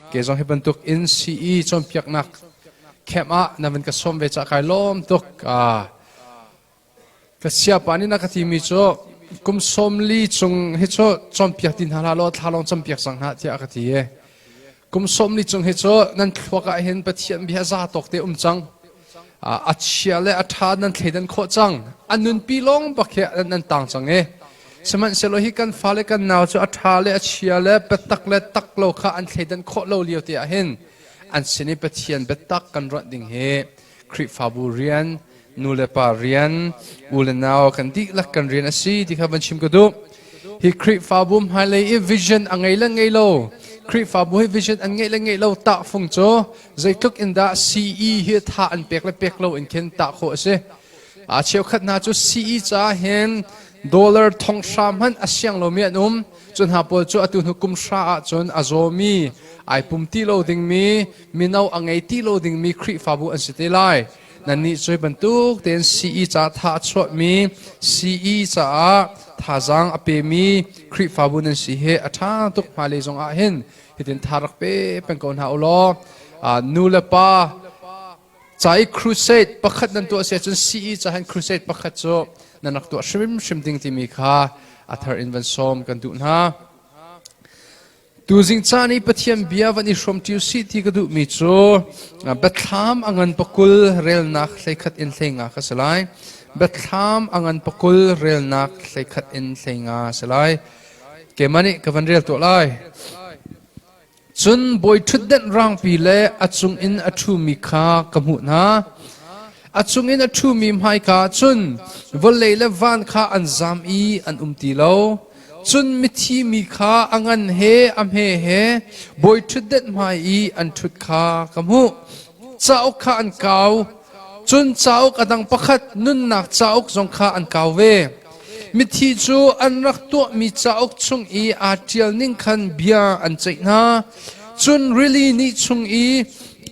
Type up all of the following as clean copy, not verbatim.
เกจงให้บรรทุกอินซีอีจอมเปียกนักแคมะนับเป็นกระสมเวจากายล้อมตุกกระเสียปานี่นักที่มีโจกุมสมลีจงให้โจจอมเปียกดินฮาลาโลทาลองจอมเปียกสังหะที่อากาศที่กุมสมลีจงให้โจนั่นพวกเห็นปะเทียนบิฮะซาตกเตอุมจังอัจฉริยะและอัฐานันเทดันโคจังอันนุนปีลงบักเขนันต่างจังสมันเซโลฮิกันฟ้าเลกันนาวจะอัฐาและอัจฉริยะและเบตักและตักโลกะอันเทดันโคโลเลียวเตียเห็นอันเสนิปะเทียนเบตักกันรัดดิ่งเฮคริฟาบูเรียนนูเลปาเรียนอูเลนาวกันดิลักกันเรียนอสีที่ข้าบัญชิมก็ดูฮิคริฟาบูมไฮไลท์วิชั่นอังไงละไงโลคริฟาบูฮิวิชั่นอันไงละไงโลตาฟงโจใจทุกอินดาซีอีฮิตาอันเปกและเปกโลอินเคนตาโคเซเชียวขัดนาจูซีอีจ้าเห็นดอลลาร์ทองชามหันอาเซียงโลเมียนุมจนหาปวดจูอตุนหุกุมชาจนอาโซมีไอปุ่มตีโลดิงมีนาวอังไงตีโลดิงมีคริฟาบูอันสิเตไลนั่นนี่ช่วยบรรทุกเต็นซีอีจ้าท่าชดมีซีอีจ้าท่าจังอเปมีคริฟาบุนันสีเฮอท่าตุกมาเลยจงอาเห็นเห็นทารักเป้เป็นคนหาอุลอนูเลปาใจครูเซตประคัดนั่นตัวเสียจนซีอีจ้าเห็นครูเซตประคัดโจนั่นนักตัวชิมดิ้งที่มีค่าอัธร์อินวันซอมกันดูนะดูจิงจานี่ปะเทียมเบียวันนี้ชมทิวซีที่กระดูมีโจบัดทามอังันปกุลเรลนักใส่ขัดอินเซงาขสลายบัดทามอังันปกุลเรลนักใส่ขัดอินเซงาสลายเกมันนี่กับวันเรียลตัวไลจนบอยทุดเด่นร่างปีเล่อัจงอินอัตุมีค่ากำหุนะอัจงอินอัตุมีไม่ค่าจนวันเล่เลวันค่าอันจามอีอันตีโลจนมิทีมีค่าอังันเฮอัมเฮบอยทุดเด็ดมาอีอันทุดค่ากำหูเจ้าข้าอันเก่าจนเจ้ากระดังประคัดนุ่นหนักเจ้าจงข้าอันเก่าเวมิทีจูอันรักตัวมีเจ้าชงอีอาเจียลนิ่งคันเบียอันใจนาจนริลีนี่ชงอี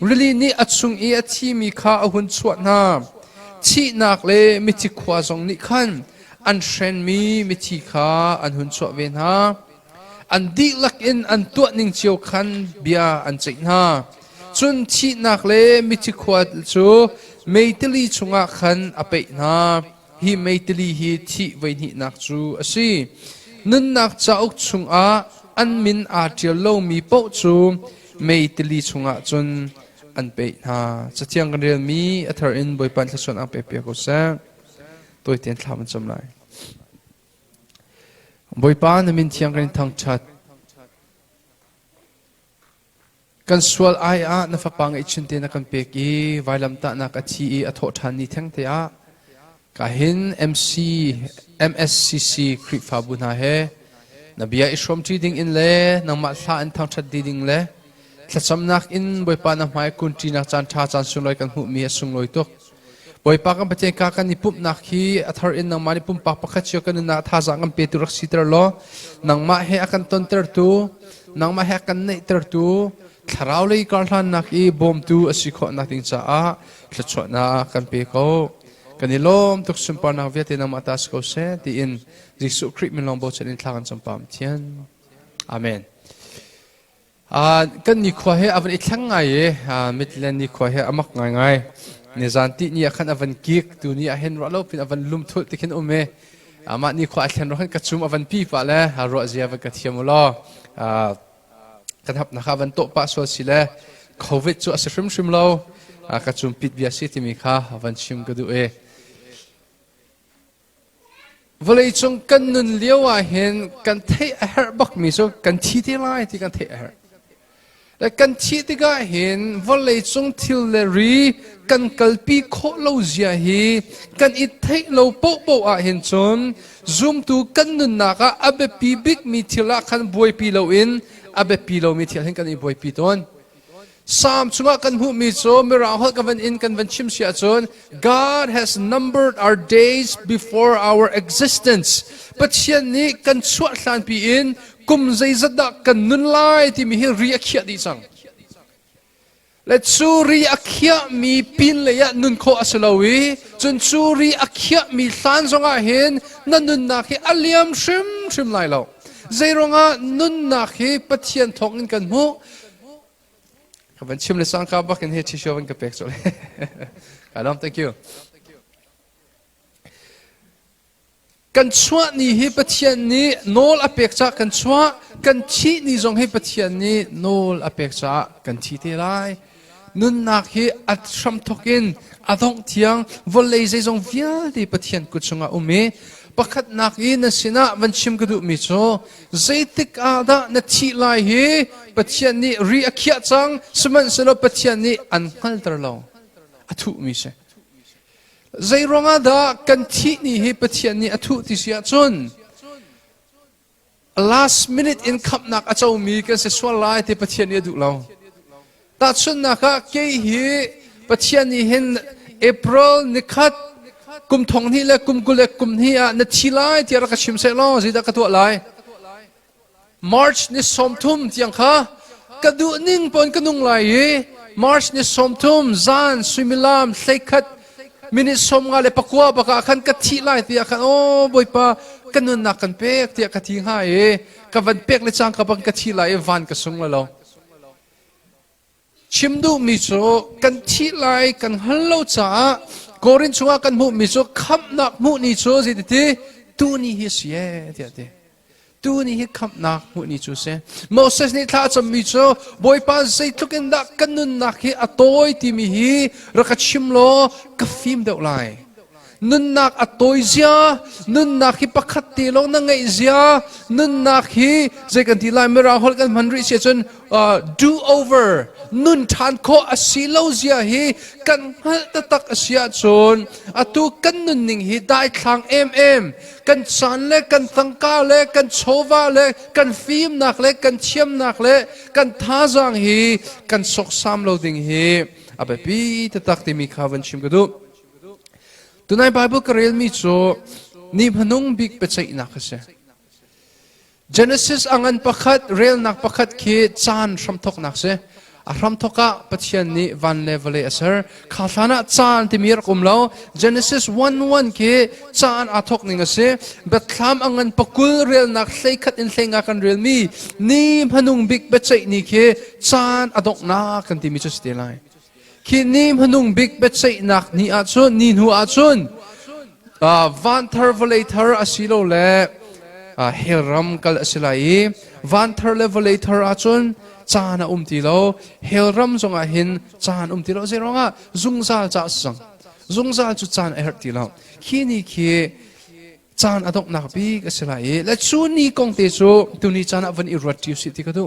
ริลีนี่อัดชงอีอัที่มีค่าอหุ่นสวดนาที่นักเลมิทีขวาจงนิคันอันเชนมีมิทีขาอันหุ่นสวดเวนะอันดีลักอินอันตัวนิ่งเชียวคันเบียอันใจนาจนที่นักเลมิทีขวาจูไม่ตลีชงอาคันอเปนาฮีไม่ตลีฮีที่ไว้นี่นักจูอสินั่นนักจะอุกชงอาอันมินอาเจียโลมีโปจูไม่ตลีชงอาจนอันเปนาจะเที่ยงกันเรียนมีอัธรินบอยปันทศวนอันเปเปียกุเซตัวเตียนทำมันจำเลยบอยปันมินเที่ยงกันทางชัดกันสวลไออาณฟักปังอิชินเตนักันเปกีไวลัมตานักอชีอโทษานิทั้งเตียกาหิน MSCC คริฟาบุนาเฮนบียาอิชรมทีดิ่งอินเล่นังมาลาอินทางชัดดิ่งเล่ถ้าสำนักอินบอยปานหมายคุณจีนักจันทาจันสุงลอยกันหูมีสุงลอยตุกบอยปากันเป็นการกันนิปุ่มนักฮีอัธรินนังมานิปุ่มปากปากเชียวกันนักท่าจังกันเปตุรักสิตรลอนังมาเฮอกันต้นเตอร์ตูนังมาเฮกันเนตร์ตูทาราวเลยการทันนักอีบอมตูอสิขอนักติงจ้าจะชดนักกันเปเขากันนิลมทุกสุนปานักเวียดนามอัตสโกเซที่อินยิสุคริสมิลองโบชันินทากันจำปามเทียนอาเมนกันนิควาเฮอวันอีทั้งไงมิตรเลนนิควาเฮอมักไงในจานที่นี่ขันอวันกิกตัวนี้เห็นว่าเราเป็นอวันลุมทุติขินอุเมมานิควาเห็นเราขันกระชุมอวันปีปะเลยรอเจียวันกระเทียมล้อกันทับนะครับวันโตปะส่วนสิเลโควิดจู่อาศัยชิมเรากระชุมปิดเบียสิที่มีค่าวันชิมก็ดูวันเลยจงกันนุนเลี้ยวเห็นกันเทะเฮร์บักมีโซกันทีที่ไล่ที่กันเทะเฮร์และกันทีที่ก็เห็นวันเลยจงทิลเลรีกันกัลปีโคโลเจียฮีกันอิทเทโลโปโปเห็นจนซูมตูกันนุนนักอาเบปีบิกมีทิละกันบวยปีโลอินอาเบปีโลมีทิลเห็นกันอีบวยปีต้นสามช่วงกันหูมีโซมีเราหักกันอินกันวันชิมเสียจน God has numbered our days before our existence ปัจจุบันนี้กันสวดสันปีอินกุมใจจัดกันนุนไล่ที่มีให้เรียกเขียดีจังและชูรีอักเขียมีปินเลยนุนโคอัสลาวีจนชูรีอักเขียมีสันจงอาเห็นนั่นนุนนักให้อัลยามชิมไล่เราใจรงานุนนักให้ปัจจุบันทองกันหู วันชิมเลยสังกับักกันเฮชิชวันกับเป็กโซเลยครับ thank you กันชัวนี่ให้ปะเทียนนี้โนลอเปกจากกันชัวกันชีนี่จงให้ปะเทียนนี้โนลอเปกจากกันชีเทไลนุนนักให้อัดชัมทกินอัดองเทียงวอลเลยใจจงวิลดีปะเทียนกุศลอุเมปะขัดนักอินสินะวันชิมกระดูมิโซใจติกอาดาณทีไลเฮปะเทียนนี้รีอักยะจังสมันสลบปะเทียนนี้อันขัลตระลาวอทุมิเซใจร้องอาดากันที่นี่ให้ปะเทียนนี้อทุติเสียจน last minute in ขับนักอาจจะมีกันเสียส่วนลายที่ปะเทียนนี้ดูเราแต่ชนนักเกี่ยปะเทียนนี้เห็น April นิคัดกุมทองนี่และกุมกุเล็กกุมนี่นัดทีไลที่เรากระชิมเสร็จแล้วสิตากระตัวลาย March นี่สมทุมที่ยังค่ะกระดูนิ่งปนกระนุงลาย March นี่สมทุมจานสุมิลามเซคัดมินิสมงาเลปกัวปะกะขันกะทีไลที่ขันโอ้บอยปะกันนุนนักกันเป็กที่กะทีหายกับวันเป็กเลยจังกับวันกะทีไลวันกะสุงละเราชิมดูมิโซกันทีไลกันฮัลโหลจ้ากอรินชัวกันมุมิโซขับนักมุนิโซสิที่ตูนี่ฮิสเย่ที่ตูนี่ฮิขับนักมุนิโซเซโมเสสนี่ท่าจะมิโซบอยปะใจทุกินดักกันนุนนักฮิอโตยที่มีฮิรักชิมโลกับฟิล์มเดาไลนุนนักอโตยเสียนุนนักฮิปักขัดตีลงนั่งไงเสียนุนนักฮิใจกันที่ไลเมื่อเราฮอลกันมันริเสียจนdo over นุนทานโคอาศิโลเสียฮิกันฮัลตะตักเสียจนอตุกันนุนนิ่งฮิได้ทางกันสันเล็กกันตังกาเล็กกันโชวาเล็กกันฟิล์มนักเล็กกันเชียมนักเล็กกันท่าจังฮิกันสกสามโลดิ่งฮิอาเบปีตะตักที่มีข้าวันชิมกระดูตัวในไบเบิลก็เรียนมิโซนี่พนุงบิ๊กเป็นใจนักเสีย Genesis อังันประคัดเรียนนักประคัดคีจานรำทกนักเสียรำทกะปัจจัยนี้วันเลเวลเอเซอร์ข้าฐานะจานที่มีรักเรา Genesis 1:1คีจานอาทกนิงเสียบัดคำอังันปกุลเรียนนักเสกขัดอินเซงากันเรียนมีนี่พนุงบิ๊กเป็นใจนี้คีจานอดกนักกันที่มีจุดสติไลคินิมหนุงบิ๊กเบ็ดใจนักนี่อาชุนนี่หัวอาชุนวันเทอร์เวลเทอร์อาศิโลเล่เฮรัมกัลอาศิลัยวันเทอร์เลเวลเทอร์อาชุนจานติโลเฮรัมจงอาหินจานติโลเจรองะจุงซาจัสังจุงซาจุจานเอร์ติโลคินี่คีจานอดกนักบิ๊กอาศิลัยและชุนนี่กงเตจูตุนี่จานวันอิรัติวสิติกดู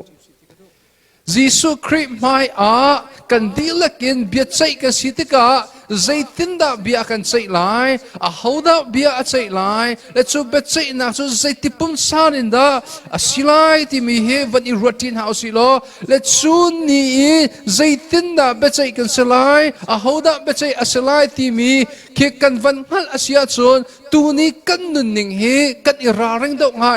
Jesu Christ mai a kan dilakin bia chai kan sitika zaitinda bia kan chai lai a hoda bia a chai lai le chu be chai na chu zaitipum saninda a silai ti mi he van I rotin house lo le chu ni zaitinda be chai kan silai a hoda be chai a silai ti mi ke kan van hal asia chun tu ni kan nun ning he kan irareng do nga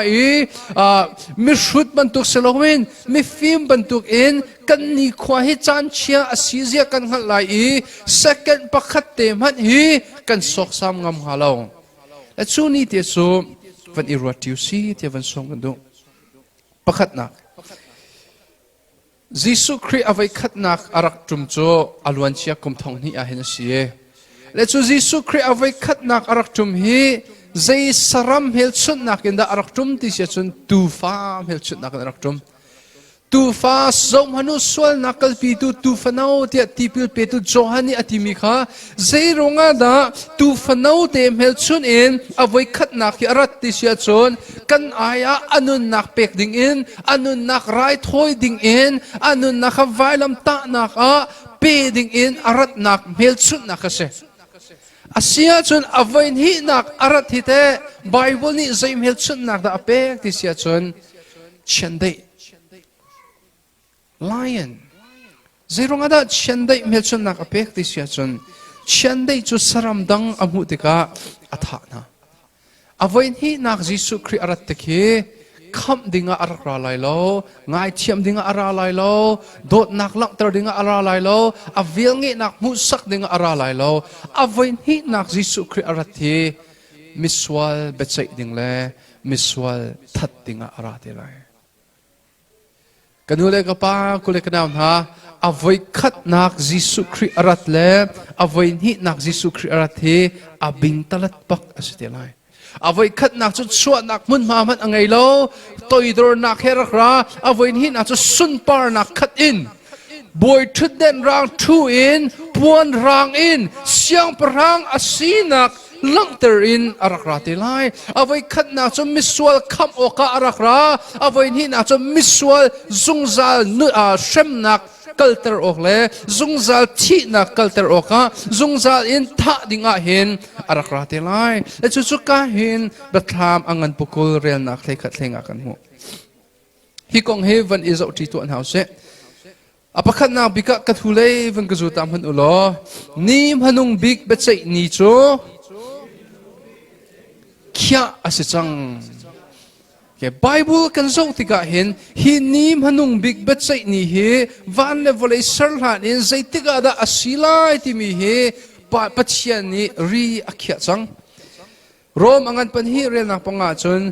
mi shut bantuk selowin mi film bantuk in kan ni khwa hi chan chia asizia kan hal lai second pakhat te man hi kan sok sam ngam halo la chu ni te so van I rotiu si te van song kan do pakhat nak Jesu Christ avai khat nak arak tum cho alwan chia kum thong ni a hen si le chu Jesu Christ avai khat nak arak tum hi zai saram hel chun nak inda arak tum ti sia chun tu fa hel chun nak arak tum tu fa zom hanu swal nakal pi tu fanau te tipil pe tu johani atimi kha zai ronga da tu fanau te hel chun in avai khat nak hi arat ti sia chun kan aya anun nak pek ding in anun nak rai thoi ding in anun nak vailam ta nak a pe ding in arat nak hel chun nak se Asia chun avain hi nak arat hi te Bible ni zaim hel chun nak da apek ti sia chun chendai lion zero nga da chendai hel chun nak apek ti sia chun chendai chu saram dang amu te ka atha na avain hi nak Jesu Christ arat te ki kham dinga arakra lai lo ngai thiam dinga ara lai lo dot nak lak ter dinga ara lai lo avil nge nak mu sak dinga ara lai lo avain hi nak Jesu Christ arathi miswal bechai ding le miswal that dinga ara te lai กันนูเลกป้ากุเลกันนำฮะอวัยขัดนักยิสุคริอารัตเล่อวัยนี้นักยิสุคริอารัตเฮอบินตลัดปักอสิเดลัยอวัยขัดนักจุดสวดนักมุนมามันไงโลตัวอีดรนักเฮรักราอวัยนี้นักจุดสุนปาร์นักขัดอินบอยทุดเด่นรางทูอินปวนรางอินเสียงปรางอสีนักลังเตอร์อินอารักราเตลัยอวัยขัดนักจุดมิสวลคำโอกาอารักราอวัยนี้นักจุดมิสวลซุงซาลนุเชมนักculture ok le zungzal thi na culture oka zungzal in tha dinga hin arakra te lai le chu chu ka hin batham angan pukul rel na khlei khat thlenga kan mu hi kong heaven is out ti to an house apakhat na bika kathule van ka zu tam han ulo nim hanung big bechai ni chu kya asachang ke Bible kan zo tika hin hi nim hanung big bet sai ni he van level ai sarhan in zai tika da asilai ti mi he pathian ni ri akhya chang rom angan pan hi rel na panga chun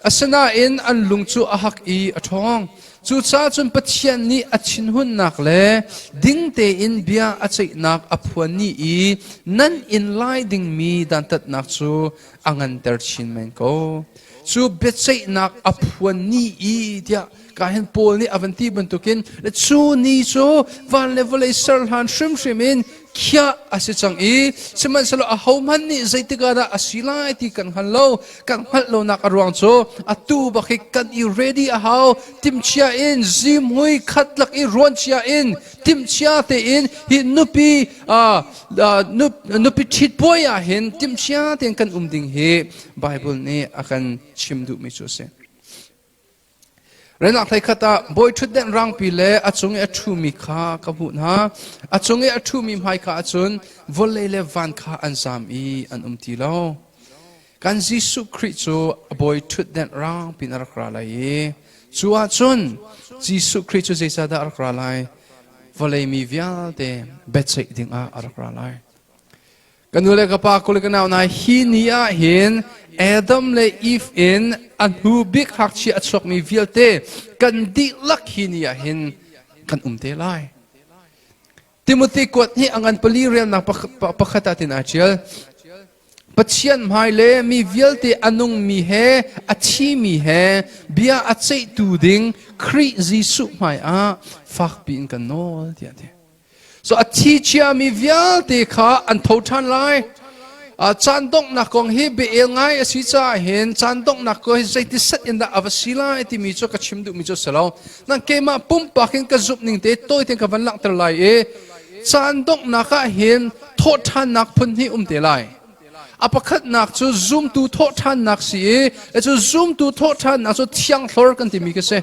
asana in an lungchu ahak I athong chu cha chun pathian ni achin hun nak le ding te in bia achai nak aphuan ni I nan in lai ding mi dan tat nak chu angan ter chin men ko chu betsai nak aphuan ni I dia kahen pol ni avanti bantukin le chu ni chu van level ai sarhan shrim in kya asichang I siman salo a hauman ni zaitika da asilai ti kan hallo kan hallo nak arwang chu atu bakik kan I ready a how timchia in zim hui khatlak I ron chia in timchia te in hi nupi thit boya hin timchia ten kan umding he Bible ni akan chimdu mi chu se renak thai khata boy thut den rang pi le achunge athu mi kha kabu na achunge athu mi mai kha achun volle le van kha ansam I an umti lo kan jisu christ chu boy thut den rang pin arakra lai chu achun jisu christ chu jeisa da arakra lai volle mi vial te betsai ding a arakra lai kanule ka pa kul ka naw na hi nia hin Adam le Eve in an hu big hak chi achok mi vialte kan di lak hi nia hin kan umte lai Timothy kwat hi angan pali rel na pakhata tin achel pathian mai le mi vialte anung mi he achi mi he bia achei tu ding khri jisu mai a fak pin kan nol tia te so achi chia mi vialte kha an thothan lai chan Donghnak kong hi be ngai asi cha hen chan Donghnak ko zai ti sat in da avasila ti mi cho ka chimdu mi cho salo nang kema pum pakin ka zup ning te toy ten ka van lak ter lai e chan Donghnak ka hen tho than nak phun hi te lai apakhat nak chu zoom tu tho than nak si e chu zoom tu tho than nak chu thiang thlor kan ti mi ka se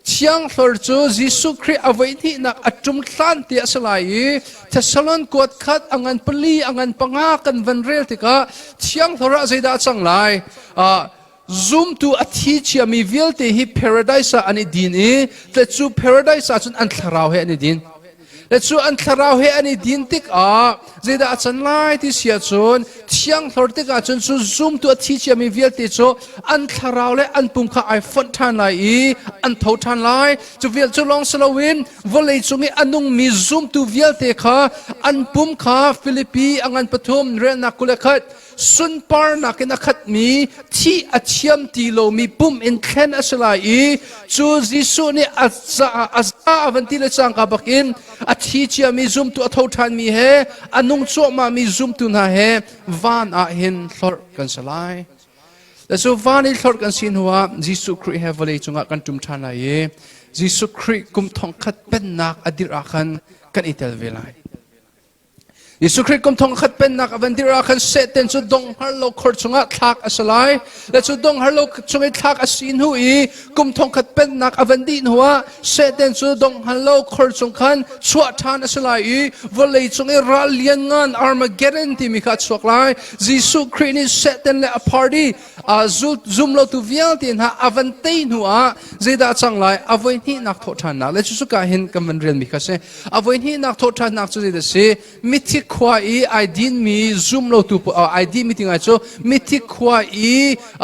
thiang thlor chu jisu christ avai thi nak atum thlan ti asalai thasalon kot khat angan pali angan panga kan van rel tika thiang thlora zaida changlai zoom to athi chia mi vialte hi paradise ani din e te chu paradise chun an tharau he ani din le chu an tharau he ani din tik a zeda achan lai ti sia chun thiang thlor tik a chun chu zoom to athi chia mi vialte chu an tharau le an pum kha I fon than lai I an tho than lai chu vial chu long salawin volei chungi anung mi zoom to vialte kha an pum kha Philippi angan pathum re na kulakhat sun par na kina khat mi thi achiam ti lo mi pum in khen asalai I chu jisu ni azza avanti le chang ka bakin athi chia mi zoom to atho than mi he anung cho ma mi zoom to na he van a hin thlor kan salai la so van I thlor kan sin huwa jisu christ he vale chunga kan tum than lai e jisu christ kum thong khat pen nak adir akhan kan itel velai Yesu Christ kum thong khat pen nak avandira khan seten chu dong har lo khor chunga thak asalai le chu dong har lo chunga thak asin hu I kum thong khat pen nak avandin huwa seten chu dong har lo khor chung khan chwa than asalai I volei chunga ralian ngan Armageddon ti mi khat chok lai Yesu Christ ni seten le a party zoom lo tu vial tin ha avantain huwa zeda changlai avoi ni nak tho than na le chu ka hin kaman rel mi kha se avoi ni nak tho than nak chu zeda se mithi khwa I din mi zoom lo tu ID meeting I cho mithi khwa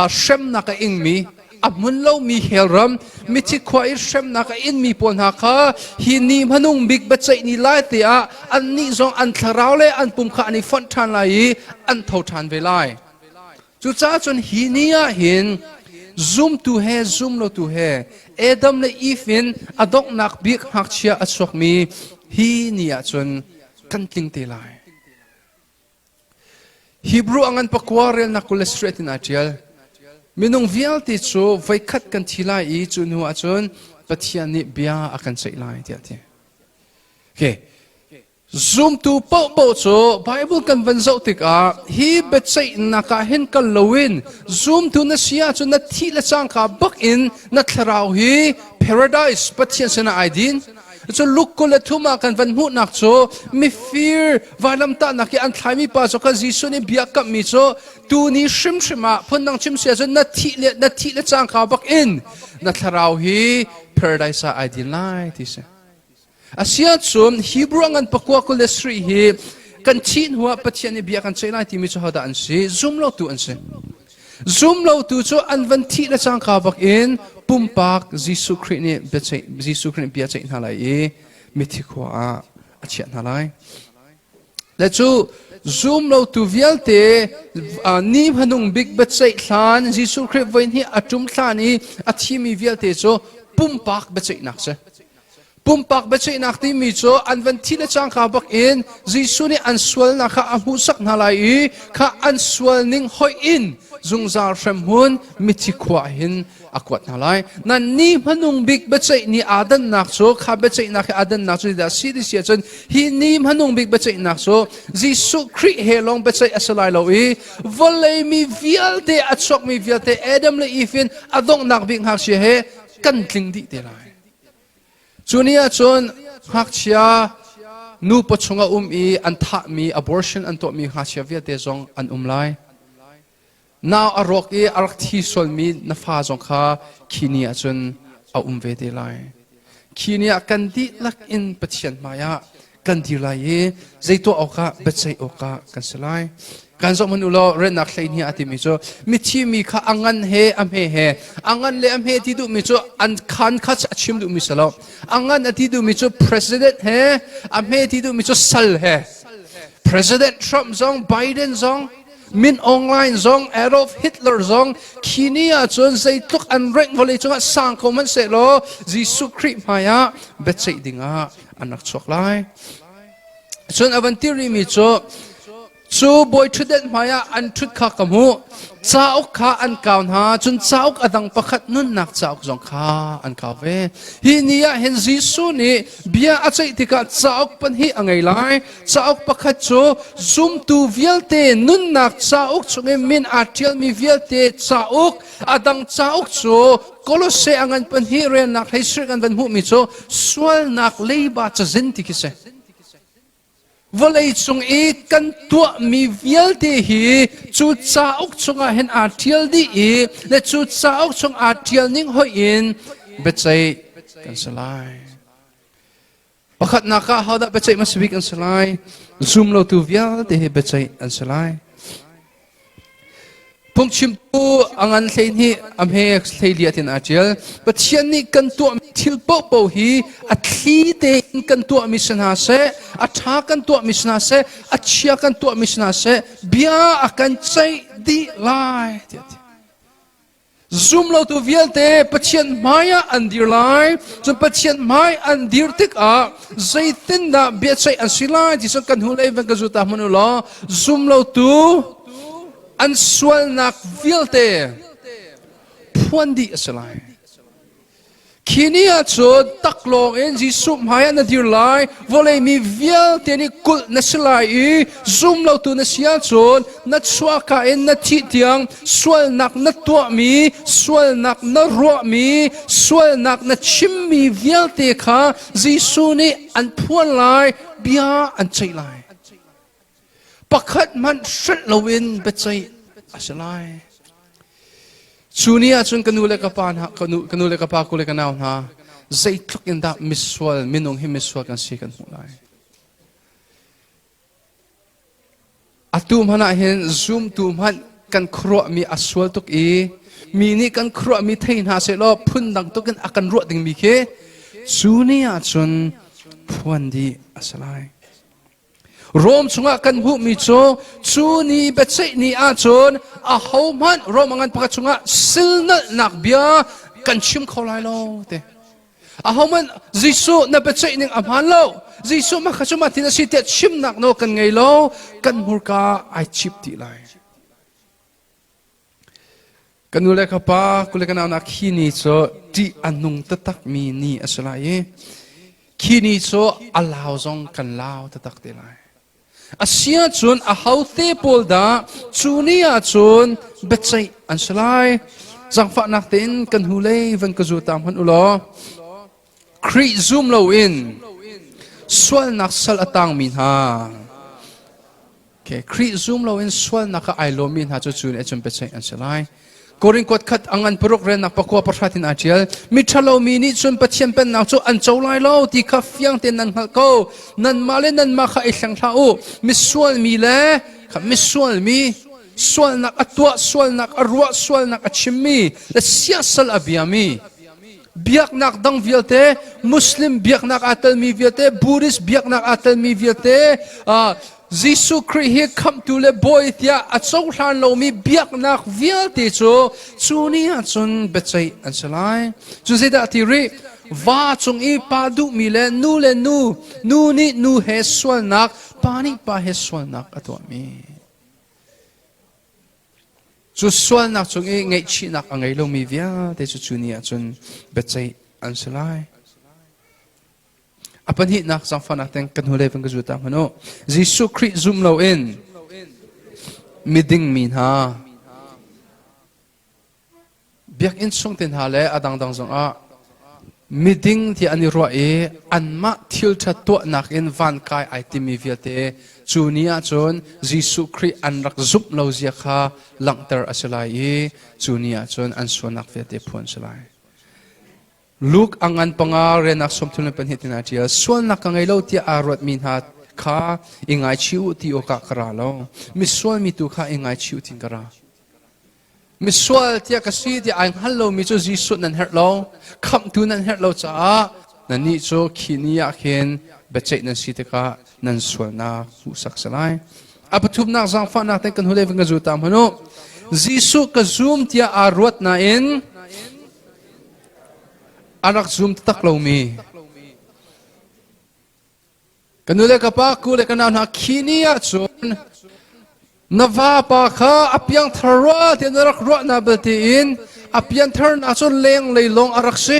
shem na ka ing mi amun lo mi helram mi chi khwai shem na ka in mi pon ha kha hi ni manung big bachai ni lai te a an ni zong an tharau le an pum kha ani fon than lai an tho than ve lai chu cha chun hi ni a hin zoom to he zoom lo to he adam le ifin adok nak big hak chia achok mi hi ni a chun kan ting te lai Hebrew angan pakwarel na cholesterol in atial minung vial ti chu vai khat kan thila I chu nu achun pathian ni bia akan sei lai ti ati okay zoom to po chu bible kan van zo tik a hi bechai na ka hen kal lowin zoom to na sia chu na thi la chang ka bak in na tharau hi paradise pathian sana aidin so look ko la thuma kan van mu nak cho mi fear valam ta nak an thlai mi pa cho ka jisu ni bia kap mi cho tu ni shim shima phun nang chim sia cho na thi le chang kha bak in na tharau hi paradise a ideal lai ti se asia chum hebrew ngan pakwa ko le sri hi kan chin huwa pathian ni bia kan chei lai ti mi cho hada an si zoom lo tu an se zoom lo tu cho an van thi le chang kha bak in pumpak jisu christ ni bechai jisu christ bia chai halai e mithikwa a chian halai le chu zoom lo tu vialte ni bhanung big bechai thlan jisu christ voin hi atum thlani athimi vialte cho pumpak bechai nak se pumpak bechai nak ti mi cho an van thile chang kha bak in jisu ni an swal na kha amu sak halai e kha an swal ning hoi in zungzar shem hun mithikwa hin akwat halai na ni manung big bechai ni adan nak so kha bechai nak adan nak so da si sia chon hi ni manung big bechai nak so jisu christ he long bechai asalai lo e volei mi vialte achok mi vialte adam le ifin adong nak big hak sia he kan tling di te lai chunia chon hak chia nu pachunga I an tha mi abortion an to mi ha sia viate zong an lai now arok e arak thi sol mi na fa zong kha khinia chun a ve de lai khinia kan di lak in pathian maya kan di lai e zeito oka bechai oka kan salai kan zo manulo ren nak hlei ni ati mi cho mi thi mi kha angan he am he angan le am he ti du mi cho an khan kha achim du mi salo angan ati du mi cho president he am he ti du mi cho sal he president trump zong biden zong min online zong Adolf Hitler zong khinia chon sei tuk an rank volei chunga sang ko man se lo jisu christ maya bechai dinga anak chok lai chon avantiri mi cho chu boy thuden maya an thut kha kamu chauk kha an kaun ha chun chauk adang pakhat nun nak chauk zong kha an ka ve hi nia hen jisu ni bia achai tika chauk pan hi angai lai chauk pakhat chu zoom tu vialte nun nak chauk chunge min atial mi vialte chauk adang chauk chu kolose angan pan hi ren nak heisrik an van hu mi chu swal nak leiba cha zin tikise volei chung e kan tua mi vialte hi chu chauk chunga hen atial di e le chu chauk chung atial ning hoi in bechai kan salai pakhat na ka hauda bechai masbik kan salai zoom lo tu vialte hi bechai an salai pung chim tu angan hlein hi am he hleili atin atial pathian ni kan tua thil po hi a thli te kan tua misna se a tha kan tua misna se a chia kan tua misna se bia akan chai di lai zoom lo tu vialte pathian maya andir lai chun pathian mai andir tik a zaitin da bia chai an silai ti so kan hulai van ka zuta manulo zoom lo tu an swal nak vialte phuandi asalai khinia chu taklong en jisu maya na dir lai volei mi vialte ni kul na salai I zoom lo tu na sia chon na chwa ka en na thi tiang swal nak na to mi swal nak na ro mi swal nak na chim mi vialte kha jisu ni an phuan lai bia an chai lai pakhat man shrit lowin bechai asalai chunia chun kanule ka pan ha kanule ka pa kule ka naw ha zai tluk in da miswal minung hi miswal kan si kan hulai atum hana hen zoom tu man kan khro mi aswal tuk I มีนี่กันครัวมีเทียนหาเสร็จแล้วพุ่นดังตุกันอากันรัวดึงมีเคจูนี่อาจนพวนดีอาศัยรวมชงกันหูมีโจจูนี่เบเจนี่อาจนอาหอมันรวมงันพักชงสิลนักนักเบียกันชิมเขาไล่โลเตอาหอมันจิสุนับเบเจนี่อามันโลจิสุมาขจมาที่นั่นสิเตชิมนักโนกันไงโลกันมุรกาไอชิปตีไลกันนูเลกป้ากุเลกันเอานักขีนี่โจที่อันนุงตะตักมีนี่อาศัยขีนี่โจอัลลาวจงกันลาวตะตักตีไลอาเซียจนอาเฮาเตปอลดาจูนี่อาจนเบ็ดใจอันสลายจังฝักนักเต้นกันหูเล่วันกจูตามพันอุลอครีซูมโลอินส่วนนักสัลตังมินฮาครีซูมโลอินส่วนนักไอโลมินฮาจูนี่จนเบ็ดใจอันสลายกอริงกดขัดอังอันปรุกเรนนักปะกัวประชาธินอาเจียลมิทรโลมินิจนปัจเจียนเป็นนักจูอันเจ้าไลโลที่ขับเฟียงเต็นนันฮัลโกนันมาเลนันมาข้าอิสังท้าอูมิส่วนมีเล่ขับมิส่วนมีส่วนนักอัตวะส่วนนักอรัวส่วนนักอัชิมีและเสียสละเบียมีเบียกนักดังวิลเตมุสลิมเบียกนักอัตลมีวิลเตบูริสเบียกนักอัตลมีวิลเตJisu Christ come to le boy tia at so han lo mi biak nak vial te chu ni a chun bechai an salai chu se da ti ri va chung I pa du mi le nu ni nu he swal nak pa ni pa he swal nak atwa mi chu swal nak chung I ngai chi nak angai lo mi vial te chu ni a chun bechai an salai apan hi nak sang fa nak teng kan hule pen kajuta mano Jisu Christ zoom lo in miding min ha biak in sung ten ha le adang dang zong a miding ti ani ro e anma thil tha to nak in van kai itimi viate chunia chon Jisu Christ an rak zup lo zia kha langter asalai e chunia chon an sonak viate phon salai Look angan pangar renak somtul pen hitin atia sual nakangai lo ti arot min hat kha ingai chiu ti oka karalo miswal mi tu kha ingai chiu tin kara miswal ti kasi ti ang hallo mi chu Jisu nan herlo kham tu nan herlo cha nani chu khinia khen bechai nan sitika nan sual na hu saksalai apathum nak jang fa nak kan hule venga zu tam hano Jisu ka zoom ti arot na in anak zoom tak lo mi kanule kapa kule kana na khinia chun nava pa kha apyang thara te narak ro na batin apyan thar na chun leng leilong arak se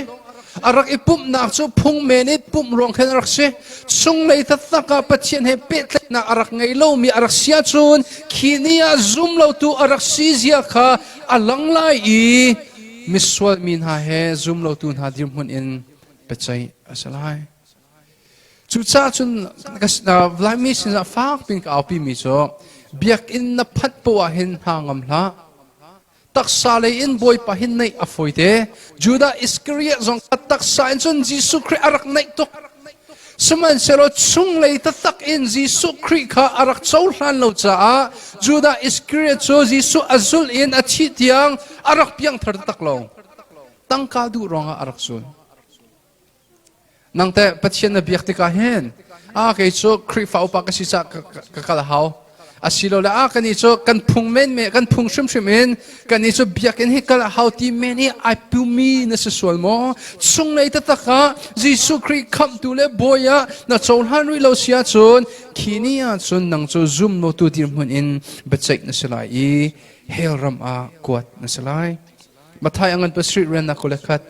arak ipum na chu phung menit pum rong khen arak se chung lei ta taka pathian he pet na arak ngai lo mi arak sia chun khinia zoom lo tu arak si zia kha alang lai I miswal min ha he zoom lo tun ha dim hun in pechai asalai chu cha chun na vlai mi sin fak ping ka pi mi cho biak in na phat po a hin hangam la tak sale in boy pa hin nei afoite juda iskariot zong tak sa in chun Jisu Christ arak nei tok Saman selo chung lei ta tak in Jisu Christ kha arak chol hlan lo cha juda iskariot cho Jisu azul in achi tiang arak piang thar tak lo tang ka du ronga arak sun nang te pathian na biak te ka hen ke cho Christ fa upa ka si sa ka kala haw asilo la kani cho kan phung men me kan phung shim shim en kani cho biak en he kala haw ti men hi I pu mi na se sol mo chung lei ta taka Jisu Christ come to le boya na chol han ri lo sia chon khinia chon nang cho zoom no tu dir mun in bechek na salai I hel ram a kwat na salai mathai angan pa street ren na kolekhat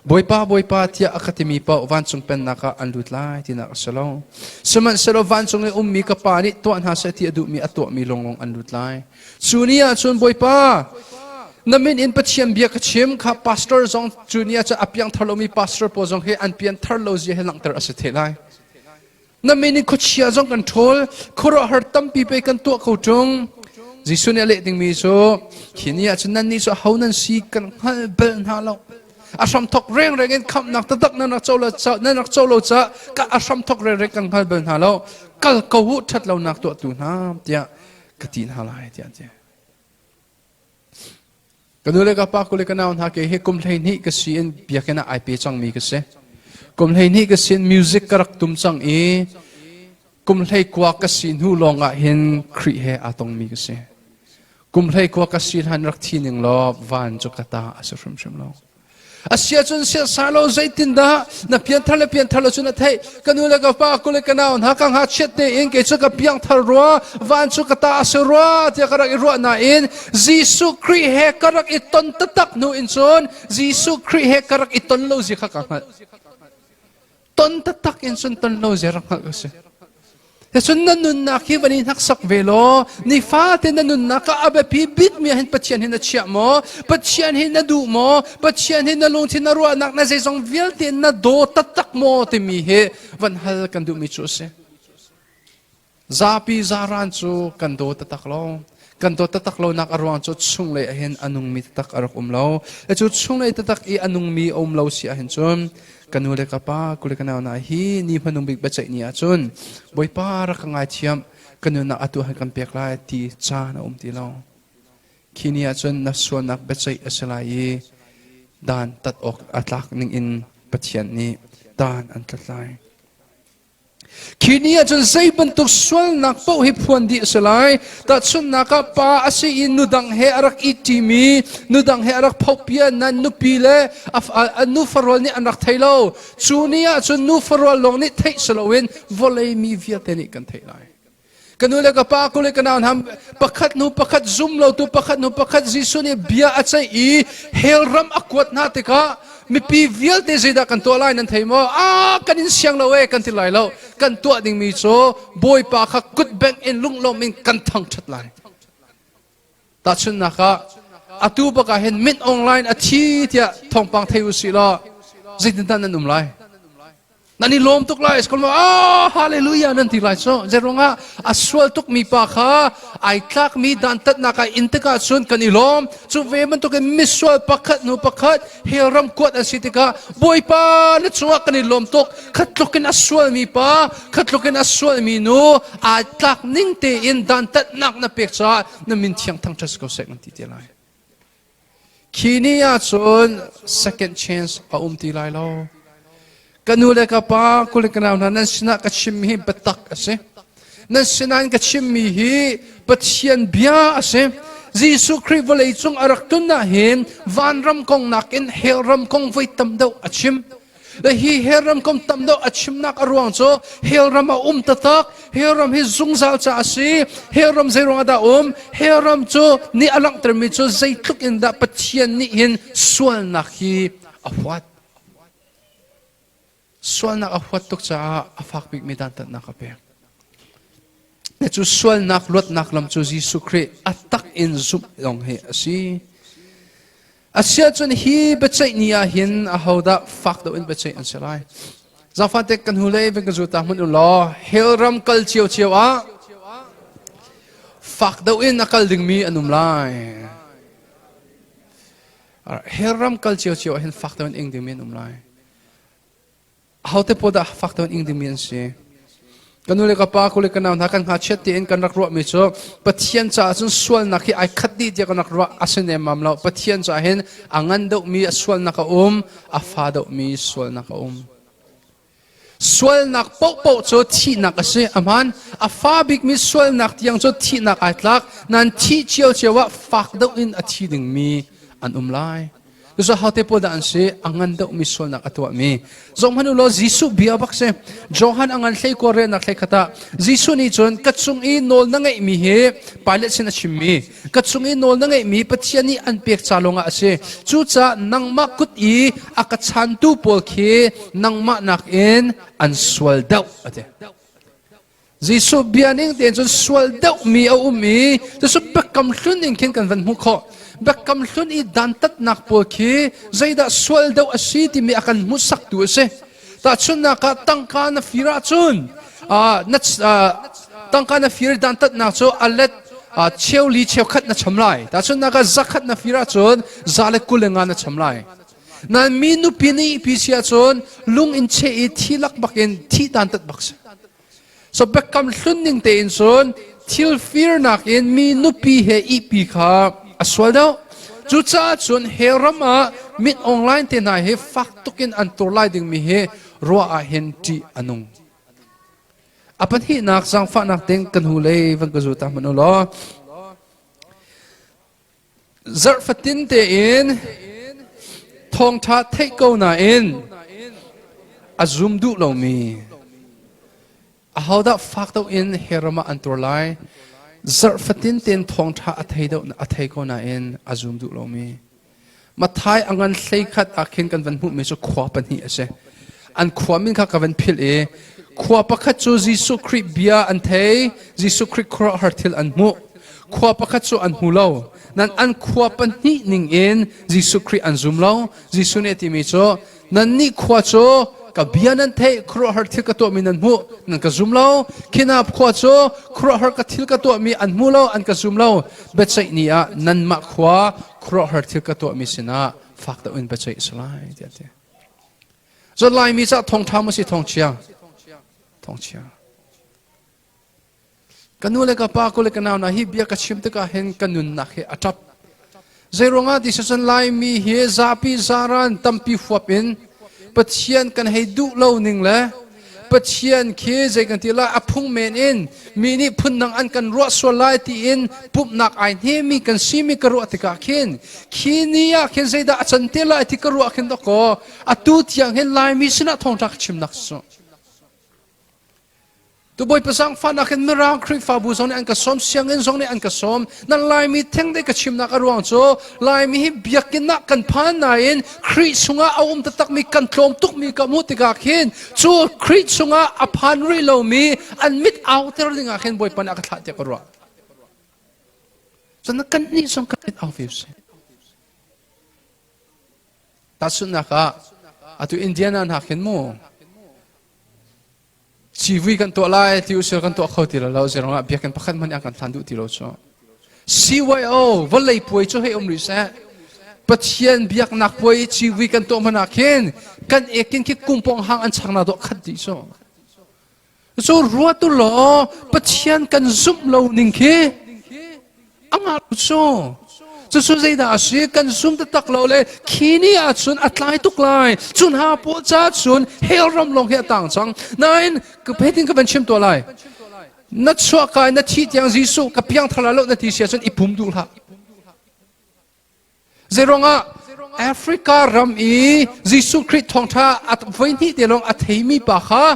boipa tia akademi pa van chung pen naka anlut lai tina asalo saman salo van chung e ummi ka pani to an ha sa ti adu mi ato mi longlong anlut lai chunia chun boipa namin in pathiam bia ka chim kha pastor zong chunia cha apyang thalomi pastor po zong he an pian tharlo ji he langter asathe lai namin in khochia zong control khoro har tampi pe kan to ko chung Jisu ne le ding mi so khinia chunan ni so haunan si kan hal bel na lo asam thok reng reng in kham nak tadak na nak cholo cha ka asam thok reng reng kan hal bel na lo kal ko hu that lo nak to tu na tia katin halai tia กันดูเลยกับปากกุเลยกันเอาหาเกะเฮกุมเลยนี่ก็เสียนเบียกันไอเปจังมีก็เสกุมเลยนี่ก็เสียนมิวสิกกระตุมจังกุมเลยกว่าก็เสียนหูลองเห็นครีเฮอาตงมีก็เสกุมเลยกว่าก็เสียนหันรักทีหนึ่งล้อวันจุกตาอาศัยชมล้ออาเซียจนเสียสาโลใจตินดานับเพียงทะเลจนนัดให้กันดูเลยกับป้ากุเลยกันเอาหากังหาเช็ดเตอินเกจกับเพียงทะรัววันจุกตาอาศัยรัวเจ้ากระไรรัวน่าอินยิสุคริเฮกระไรอิตนตักนูอินซอนยิสุคริเฮกระไรอิตนโลจิขะกังหัดตนตักอินซอนตนโลจิรักหัดก็เสแต่ส่วนนั้นนุนนักที่วันนี้นักสักเวโลนิฟ้าเต็นนุนนักก็อาเบปีบิดมีเห็นปัจจัยเห็นนัดเชี่ยมอปัจจัยเห็นนัดดูมอปัจจัยเห็นนัดลงที่นัดรัวนักนัดใจทรงเวลเต็นนัดโดตักมอที่มีเหวันฮัลกันดูมิจูเสซาปีซารันจูกันโดตักโลกันโดตักโลนักอรวงจุดชุ่งเลยเห็นอนุมีตักอรกโลและจุดชุ่งเลยตักอีอนุมีโลเสียเห็นจนกันนูเลกป้ากุเลกันเอาหน้าฮีนี่พนุบิกบัจจัยนี่จนบอยป้ารักง่ายเทียมกันนูนักอตุให้กันเปียกลายที่จานะตีเราขี้นี่จนนักส่วนนักบัจจัยสลายด้านตัดออกอัตลักษณ์หนึ่งอินปัจจัยนี้ด้านอันตัดลายขี้นี่จนใจบรรทุกส่วนนักเป้าให้พวนดีสลายแต่ส่วนนักป้าอาศัยนุดังเฮอรักอิติมีนุดังเฮอรักพบเพียนันนุปีเล่นุฟรวลนี่อันรักไทยเราจูนี่จนนุฟรวลลงนี่ไทยสลาวินวอลเลยมีเวียเทนิกันไทยไลกันนูเลกป้ากุเลกันเอาทำประคัดนูประคัดซุ่มเราตัวประคัดนูประคัดจิสุนี่เบียอาศัยเฮลรัมอควดนาติกามีปีเวียลเตจิดากันตัวไล่นั่นไทยมั้กันอินเสียงเรากันที่ไล่เรากันตัวดิ่งมีโซบอยปาขักกุดแบงอินลุงลมอินกันทั้งชัดไล่ตัดชุนนะคะอาตูปะกาเห็นมิดออนไลน์อาทิตย์ทองปังไทยอุศิลาจิตตันนั่นไล่นั่นนี่ลมตุกไล่สกุลว่าฮาเลลูยานั่นที่ไล่โซเจรงะอัศวลตุกมีปากค่ะไอ้คลักมีดันตัดนักอินทิกาชุนกันนี่ลมจูเวมันตุกมิสวลปักขัดนูปักขัดเฮรัมกวดอันสิติกาบอยปาและชงกันนี่ลมตุกขัดลุกินอัศวลมีปาขัดลุกินอัศวลมีนูไอ้คลักนิ่งเตอินดันตัดนักนับเปียกจ้านั่นมินเทียงทั้งจัสก็เสกมันที่เดียไล่ขี้นี่ชุน second chance เอาตีไล่เรากันนูเลกป้ากุเลกันเอานั้นสนะกัชิมฮีปัตตักเสนั้นสนะกัชิมฮีปัจเจียนเบียเสยิสุคริสต์วลัยจงอารักตุนนะเห็นวันรำกงนักอินเฮรัมกงไว้ตำดาวอัชิมและฮีเฮรัมกงตำดาวอัชิมนักอรวงโจเฮรัมตะตักเฮรัมฮิซุงซาลจ้าสีเฮรัมใจรวงดาเฮรัมโจนี่อลังตรมิโจใจทุกอินดาปัจเจียนนี่เห็นส่วนนักฮีอวัดส่วนนักอวัตตุกจ้าอฟักบิกมีดันตัดนักเปียแต่จู่ส่วนนักลดนักลำจู่ยิสุคริอัตตักอินซุบลงเฮสิอาเซียจนฮีเบจัยนี่หินอาหาวดาฟักดาวินเบจัยอันเสลายจาฟันเตกันหูเลยเป็นกจุตามุนอุลอเฮลรัมกัลเชียวฟักดาวินนักกัลดึงมีอนุมไลเฮลรัมกัลเชียวเห็นฟักดาวินเองดึงมีอนุมไลเขาเทปดาฟักตัวอิงดิมินซีกันนูเลกป้าคุเลกันเอาหน้ากันหาเช็ดตีนกันรักรัวมิโซปะเทียนจ่าจนส่วนนักที่ไอคัดดีเดียกันรักรัวอาศัยมัมเราปะเทียนจ่าเห็นอังันดอกมีส่วนนักอาฟาดอกมีส่วนนักส่วนนักปกโจที่นักเสียอามันอาฟาบิกมีส่วนนักที่ยังโจที่นักไอทักนั่นที่เชียวว่าฟักดอกอินอาทิดึงมีอันไลดูสิเขาเทปดานเสียอังันดอกมิส่วนนักตัวมีจงพันุโลจิสุบิอาบักเซจงหันอังันใช้กอเรนักใช้ขตาจิสุนี่จนกัดซุงอีโนลนั่งไอมีเฮปาเลสินาชิมีกัดซุงอีโนลนั่งไอมีปัจเจนี่อันเปียกชาลงอาเซจูจ้านังมักกุดอีอากัดชันตูโปลเคนังมักนักเอ็นอันสวลดาวอะเตจิสุบิอานิงเตียนจนสวลดาวมีเอามีจะสุบกำสุนอิงเข็นกันวันมุขบักกำสุนอีดันตัดนักปวกีใจได้สวลดาวอาศัยที่มีอาการมุสักตัวเสแต่ชุนนักตั้งการฟิราชุนนัดตั้งการฟิรดันตัดนักจูอัลเลตเชียวลีเชียวขัดนัดชำไลแต่ชุนนักจักขัดนักฟิราชุนซาเลกุเลงานัดชำไลนั่นมีนุปินีพิเศษชุนลุงอินเชอีที่ลักบักอินที่ดันตัดบักเสsoบักกำสุนนิ่งเตอินชุนทิลฟิรนักอินมีนุปีเฮอีปีขาสวลดาว chu cha chun herama mit online te na he fak tukin an turlai ding mi he ruwa a hen ti anung apan hi nak sang fa nak teng kan hu le van ka zu ta manulo zarfatin te in thong tha thei ko na in azum du lo mi a how da fak to in herama an turlai zarfatin ten thong tha a thei ko na in azum du lo mi mathai angan hlei khat akhin kan van mu me chu khwa pan hi ase an khwa min kha ka van phil e khwa pakhat chu jisu khrip bia an thei jisu khrip khra harthil an mu khwa pakhat chu an hulo nan an khwa pan hi ning in jisu khrip an zum lo jisu ne ti mi chu nan ni khwa chu ka bia nan thei khra harthil ka to min an mu nan ka zum lo khinap khwa chu khra har ka thil ka to mi an mu lo an ka zum lo bechai ni a nan ma khwa khra harthil ka to mi sina fak ta un bechai slai ti ate zo lai mi cha thong tha mo si thong chia kanule ka pa ko le kana na hi bia ka chim te ka hen kanun na he atap zeronga decision lai mi he zapi zaran tampi fuapin pathian kan hei du lo ning le pathian khe je kan ti la aphung men in mini phun nang an kan ro so lai ti in pup nak ai he mi kan si mi ka ro ti ka khin khinia khen je da chan te lai ti ka ro khen do ko atu tiang hen lai mi sina thong tak chim nak so tu boy pasang fan akin mirang kri fa bu zong an ka som siang en zong ne an ka som nan lai mi theng de ka chim na ka ruang cho lai mi hi biakin na kan phan na in kri sunga awum ta tak mi kan tlom tuk mi ka mu ti ka khin chu kri sunga a phan ri lo mi an mit outer ding a khin boy pan ak thla te ka ruwa so na kan ni song ka mit office ta sun na ka atu indiana na khin mo chiwi kan to lai ti usir kan to khau ti la lo zero nga biakan pakhat man ang kan thandu ti lo cho CYO volei poi cho he ri sa pathian biak nak poi chiwi kan to mana khen kan ekin ki kumpong hang an changna do khat ti so ruwa tu lo pathian kan zum lo ning ke anga so so zai da shi kan zum ta tak lo le khini a chun atlai tuk lai chun ha po cha chun hel ram long he tang chang nine ka peting ka ban chim to lai na chwa kai na thi tiang jisu ka piang thala lo na ti sia chun ipum du la zeronga Africa ram i jisu Christ thong tha at voin hi te long a thei mi pa kha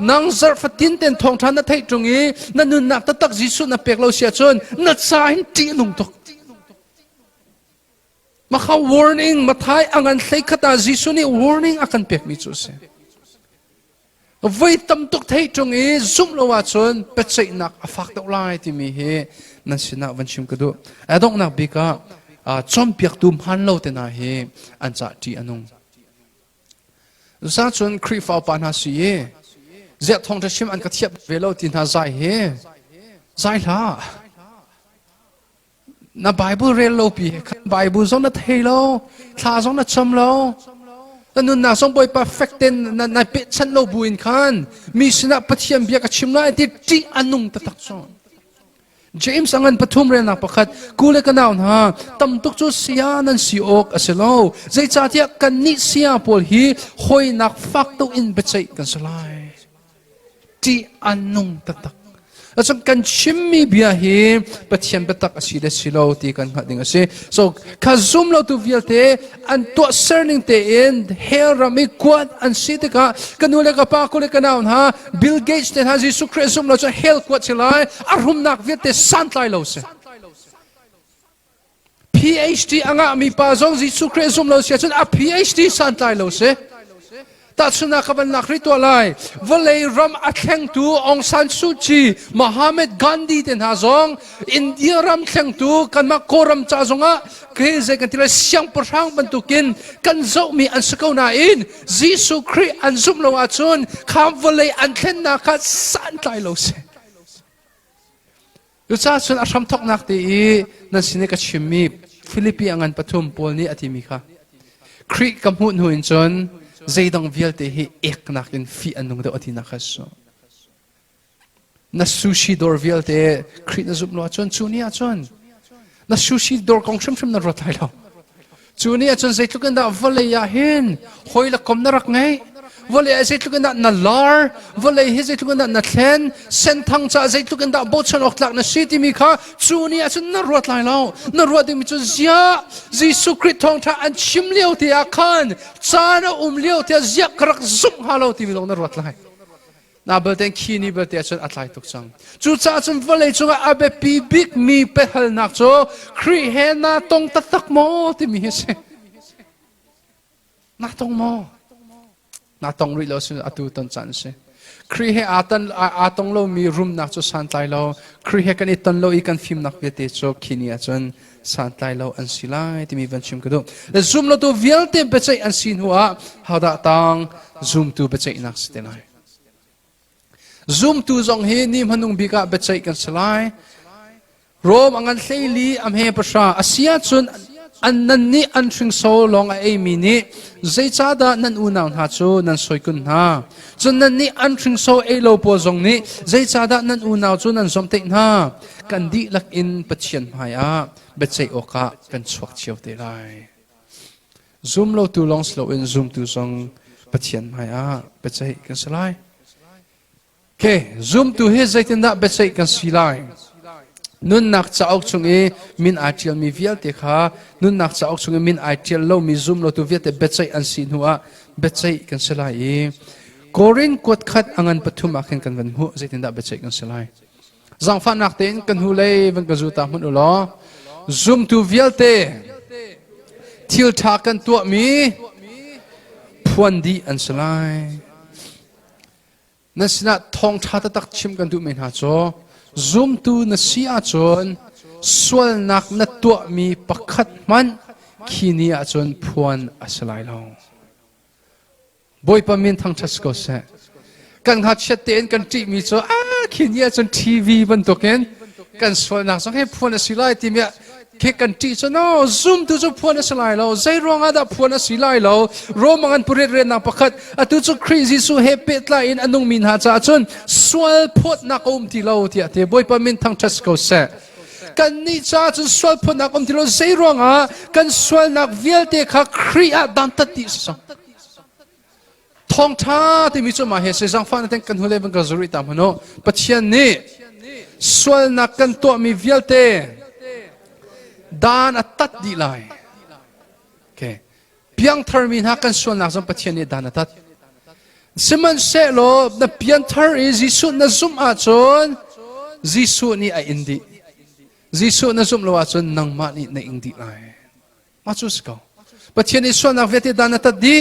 nang zarfatin ten thong tha na thei tungi na nun nak ta tak jisu na pek lo sia chun na cha hin ti nung tok maka warning mathai angan hlei khata jisu ni warning akan pek mi chu se voi tam tuk thei chung e zum lo wa chun pechai nak afak to lai ti mi he na sina van chim ka do adong nak bika chom piak tum han lo te na he an cha ti anung za chun kri fa pa na si e zet thong ta chim an ka thiap velo tin ha zai he zai la na Bible real lo pi Bible zong na thei lo thla zong na cham lo nun na zong boy perfect ten na pe chan lo buin khan mi sina pathiam bia ka chim na ti anung ta tak so James angan pathum re na pakhat kule ka naun ha tam tuk chu sia nan si ok aselo zai cha tia kan ni sia pol hi hoi nak fak to in bechai kan salai ti anung ta tak asam kan chimmi bia hi pathian betak asile silo ti kan hading ase so ka zoom lo tu vialte an to serning te in hair rami kwat an sitika kanule ka pa kule kanaun ha Bill Gates te ha jisu Christ zoom lo cha hell kwat silai arum nak viate santlai lo se PhD anga mi pa zong jisu Christ zoom lo sia chun a PhD santlai lo se ta chuna kaban nakri to lai volei ram atheng tu Aung San Suu Kyi Mohammed Gandhi ten ha zong India ram theng tu kan ma koram cha zonga ke je kan tila siang porhang bantukin kan zo mi an sakau na in Jisu Christ an zum lo a chun kham volei an thlen na kha san tai lo se lu cha chun a ram thok nak ti na sine ka chimmi Philippi angan pathum pol ni atimi kha Kri kam hu nu in chon zaidang vialte hi ek nakin fi anung da atina khaso na sushi dor vialte krit na zuplo chon chunia chon na sushi dor kong shim na rotai lo จูนี่จนใจทุกันดาวเลยยาเห็นหอยละคมนรักไงวเลยใจทุกันดานัลลาร์วเลยใจทุกันดานัทเลนเส้นทางจะใจทุกันดาบทชนออกหลักนัสิที่มีข้าจูนี่จนนรวดไหลเรานรวดที่มีจุดเสียยิสุคริสต์ทองท่าอันชิมเลี้ยวที่อาคารจานเลี้ยวที่เสียกรักซุ่มฮาเราที่มีลงนรวดไหลนาเบลเตนคีนี่เบลเตนจนอัตไลตุกจังจูจ้าจนวเลยจงอาเบปีบิกมีเปหลนักโจครีเฮนาตงตักโมที่มีเสนาตงโมนาตงริโลสุนอตุตันจันเสครีเฮอาตงโลมีรุมนักโจสันไตโลครีเฮกันอิตันโลอีกันฟิมนักเบเตโจคีนี่จนสันไตโลอันสิไลที่มีวันชิมกระดูและซุมโลตัวเวลเต็มเปใจอันสินหัวฮาวดาตังซุมตัวเปใจนักสเตไลzoom tu zong he ni manung bika bechai kan salai rom angan thleili am he pasha asia chun an nan ni an thring so long a emi ni zeicha da nan unaw ha chu nan soikun ha chun nan ni an thring so e lo po zong ni zeicha da nan unaw chu nan zom te na kan di lak in pachian haya bechai oka kan chuak chiu te lai zoom lo tu long slow in zoom tu zong pachian haya bechai kan salai ke zoom tu he zaitin da besai kan silai nun nak chaok chung e min atrial mi vial te kha nun nak chaok chung e min atrial lo mi zoom lo tu viate besai an sin huwa besai kan silai e korin kot khat angan pathum akhen kan van hu zaitin da besai kan silai zang fa nak ten kan hu lei van ka zu ta mun ulo zoom tu vial te thil tha kan tu mi phuan di an silaiนั่นสินะทองชาตตักชิมกันดูไม่น่าจ้อ zoom ตูนั่นสิอาจนส่วนนักนัดตัวมีปักขัดมันขีนี้อาจนพวนอัศไลเราบ่อยปมินทางชัสโกเซกันหัดเชตเตนกันจีมีจ้อขีนี้อาจนทีวีบนตัวเกนกันส่วนนักสังให้พวนอัศไลที่มีแค่กันจีจ้อ no zoom ตูจะพวนอัศไลเราใจร้องอาดาพวนอัศไลเราโรมังอันปุเรเรนักปักขัดอะตุจะครีซิสูเฮเปตไลน์อันนุ่งมินหาจ้าจนส่วนพดนักอมที่เราที่เทบ่อยปมินทางชัสโกเซกันนี่จ้าจนส่วนพดนักอมที่เราใจร้องกันส่วนนักเวลเตค่ะครีอาดันตัดดิสังทองท่าที่มีจุดหมายเหตุสังฟันแต่กันหัวเล็บกันจริตามโนปัจจัยนี้ส่วนนักกันตัวมีเวลเตดานอัตตัดดีไลโอเคเพียงทาร์มินหากันส่วนนักจำปัจจัยนี้ดานอัตตัดสมันเสโลนับเพียงทาร์อิจิสุนัซุมอาจนจิสุนี่ไออินดีจิสุนัซุมโลอาจนนังมานี่ในอินดีไลมาจุสเขาปัจจัยนี้ส่วนนักเวทีดานอัตตัดดี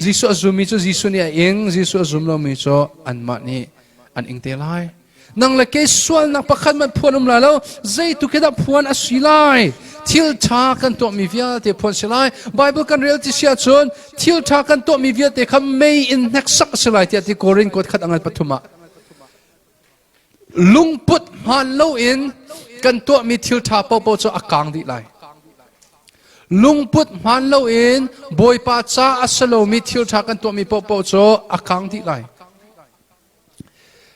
จิสุอาจุมิจูจิสุนี่ไออิงจิสุอาจุมโลมิจูอันมานี่อันอิงเตไลนังเล็กส่วนนักประคันมันพวนแล้วใจตุกเดพวนอสิไลทิลทากันตัวมีวิญญาณพวนสิไลไบเบิลกันเรียลที่เสียชนทิลทากันตัวมีวิญญาณคำไม่อินนักสักสิไลที่โกรินกดขัดอังปฐุมะลุงพุทธฮันโลอินกันตัวมีทิลทาเป่าจะอักกังดีไลลุงพุทธฮันโลอินบอยป้าจ้าอัสโลมีทิลทากันตัวมีเป่าจะอักกังดีไล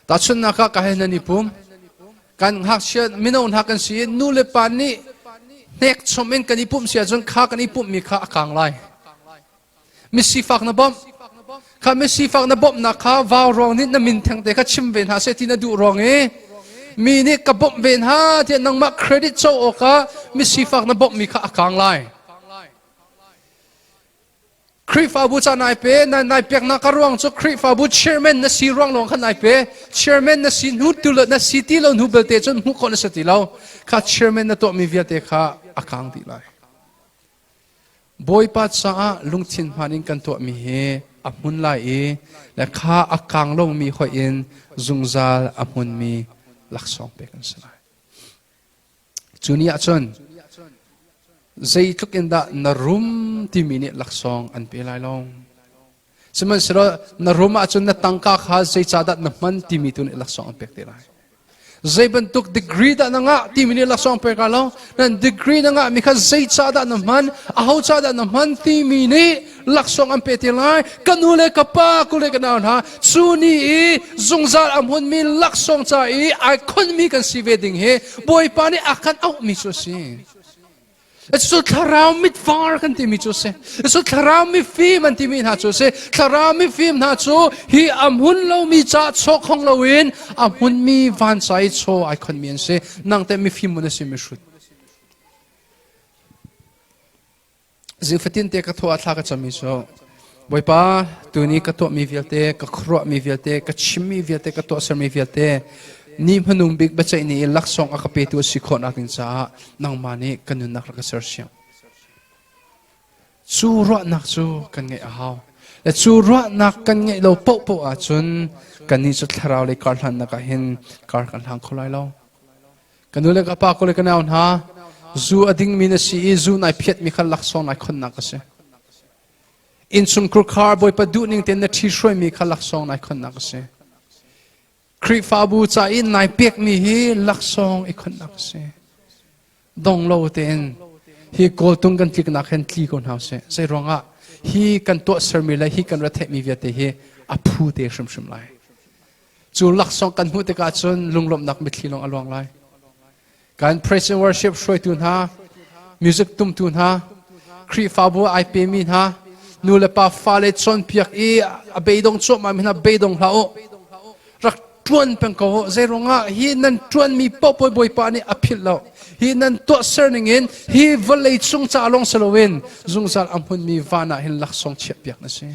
แต่ชุนนักการเห็นนิปุ่มการหักเชือมิโนนหักกันสีนูเลปานี่เน็กชมเองกันนิปุ่มเสียจนข้ากันนิปุ่มมีข้าอักขังไลมิสีฟักนบอมข้ามิสีฟักนบอมนักข้าวาวรองนิดน้ำมินแทงแต่ข้าชิมเวนหาเสตินดูรองมีนี่กระบอมเวนหาที่นังมาเครดิตโจโอข้ามิสีฟักนบอมมีข้าอักขังไลคริฟาบูจานายเป้นายเปียกนักร้องจุคริฟาบูเชอร์แมนนัสีร้องลงขันนายเป้เชอร์แมนนัสีนูตุลนัสีตีลนูเบลเตจนมุกคนนัสติลข้าเชอร์แมนนัตัวมีเวียเตข้าอักขังดีไลบอยปัจจ้าลุงทินพานินกันตัวมีเฮอัมุนไลและข้าอักขังลงมีขอยอินจุงซาลอัมุนมีหลักสองเปกันสลายจุนีอาจนใจทุกอินดานรุมที่มีเนี่ยหลักสองอันเป็นไรลงสมัยสิเรานรุมอาจจะนตั้งค่าข้าใจชาดัดน้ำมันที่มีตัวเนี่ยหลักสองอันเป็นไรใจบรรทุกดีกรีดันงะที่มีเนี่ยหลักสองเป็นไรลงนั่นดีกรีดันงะมีข้าใจชาดัดน้ำมันเอาชาดัดน้ำมันที่มีเนี่ยหลักสองอันเป็นไรกันนูเลกับป้ากุเลกันเอาฮะซูนีจงซาอัมหุนมีหลักสองใจไอคนมีกันสีเวดิงเฮบอยปานี่อาการเอามิสุสิ สุดทาราวมิดฟาร์กันที่มีจูเซสุดทาราวมิฟิมันที่มีหาจูเซทาราวมิฟิมหาจูฮีอัมหุนเรามีจัดโชคของเราเองอัมหุนมีวันใจโชไอคอนเมียนเซนังแต่มิฟิมันสิมิชุดจิฟตินเตกตัวอัตลากจะมีโชบ่อยป้าตัวนี้กตัวมีเวลเตกครัวมีเวลเตกชิมมีเวลเตกตัวเสมีเวลเตนี่พนุงบิ๊กบัจจัยนี้ลักษณะอักเปตัวสิคนอักนิจ้านังมานี่กันนุนักรักษาเสียงจูรัวนักจูกันไงอ้าวและจูรัวนักกันไงเราโป๊ะโป๊ะจนกันนี่จุดทาราวเลยการหันนักเห็นการกันทางคนไรเรากันดูเลยกับป้าคนเลยกันเอาหน้าจูอดิ้งมีนสีจูนายเพียรมีขันลักษณะนายคนนักเสียอินสุนครูคาร์บอยประดูนิ่งเต็นนาทีช่วยมีขันลักษณะนายคนนักเสียครีฟาบูใจนายเปียกมีฮีลักษณะอีกคนนักเสดงโลเตนฮีโกลตุงกันที่กันนักเห็นที่คนหาเสใช่รองอ่ะฮีกันตัวเสริมเลยฮีกันรัฐมีเวียเตฮีอภูเตชมชมไลจูลักษณะกันหูเตกาจนลุงลมนักมิตรลงอลวงไลการ praise and worship ช่วยตุนฮะ music ตุ้มตุนฮะครีฟาบูไอเปมีฮะนูเลปาฟาเลชอนเปียกอีเบยดงโจมามินะเบยดงลาโอรักจวนเป็นเขาใจร้องอ่ะฮีนั่นจวนมีป๊อปบอยปานี่อภิลเราฮีนั่นตัวเสริงเงินฮีวลัยจงจ่าลงสโลเวนจงจ่าอัมพุนมีวานะเห็นลักษณะเฉียบยักนั่นสิ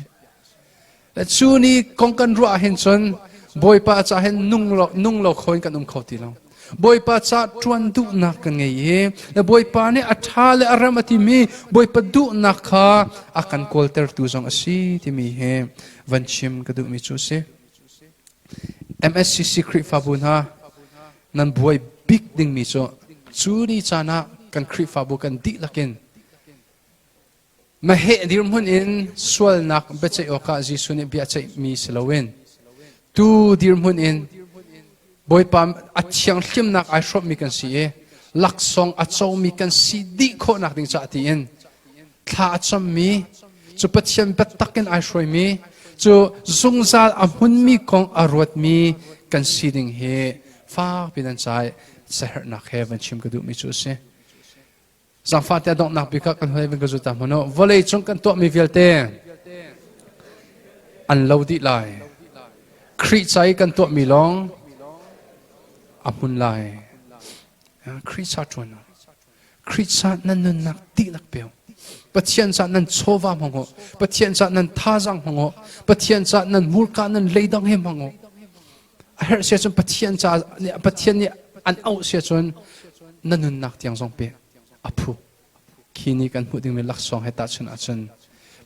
และชูนี่คงกันรัวเห็นจนบอยปาจะเห็นนุ่งเราคนกันเขาตีเราบอยปาจะจวนดุนักกันไงและบอยปาเนี่ยอัฐาเลอารามติมีบอยปาดุนักค่ะอากันโคลเตอร์ตูจงอสีที่มีเฮวันชิมกระดูกมีจูเซMSCC คริฟาบุนฮะนั่นบวยบิ๊กดิ่งมิโซจูนี่จานะกันคริฟาบุกันดิลักินมาเหตุดิรมุนอินสวลนักเบจโอกาจิสุนิบิอาใจมีสลาวินตูดิรมุนอินบวยปามอัจฉริยะนักไอชอบมีกันสีลักษณะอัจฉริยมีกันสีดิโคนักดิ่งจัดอินถ้าอัจฉริยมีจุปัจจัยเบตักินไอชอบมีจูจงจ่าอัมพุนมีของอรวดมีกันสีดิ่งเฮฟ้าเป็นอันใจเสหนักเฮวันชิมกระดูกมีจูเสสังฟาเตดองนักบิกกันเฮวันกระจุตามโนวอลเลย์จงกันตัวมีเวลเตอันเลวดีไลครีใจกันตัวมีลองอัมพุนไลครีชาจวนครีชานั่นนักตีนักเปียวปะเทียนจากนั้นโชวามงปะเทียนจากนั้นท่าจังมงปะเทียนจากนั้นมูลการนั้นเลยดังเฮมงเฮเสียจนปะเทียนจากเนี่ยปะเทียนเนี่ยอันเอาเสียจนนั่นนักที่ยังทรงเปียอภูคีนี้กันพูดถึงมีลักษณะให้ตัดชนะจน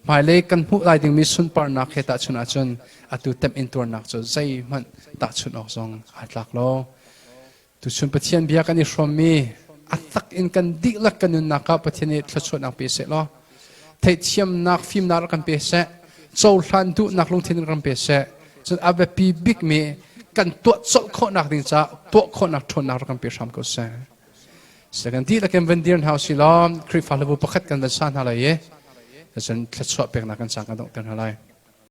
หมายเลขกันพูดอะไรถึงมีสุนปานักให้ตัดชนะจนอตุเต็มอินตัวนักจนใจมันตัดชนออกทรงอัดหลักโลตุชนปะเทียนเบียกันนี่ชมมีอัตตักอินกันดิลักกันนักปะเทียนนี่ทศนักเปียเสล้อเทียมนักฟิล์มนักกันเปเสโจลทันดูนักลงทุนกันเปเสจนอาเบปีบิ๊กมีกันตัวโจลคนนักดิ่งจ้าตัวคนนักทนนักกันเปชามก็เสแต่กันที่ละกันวันเดียนเฮาสิล้อมคริฟาลบุปขัดกันเป็นสานอะไรเย่จนทศเป็นนักกันสังกันต้องเตือนอะไร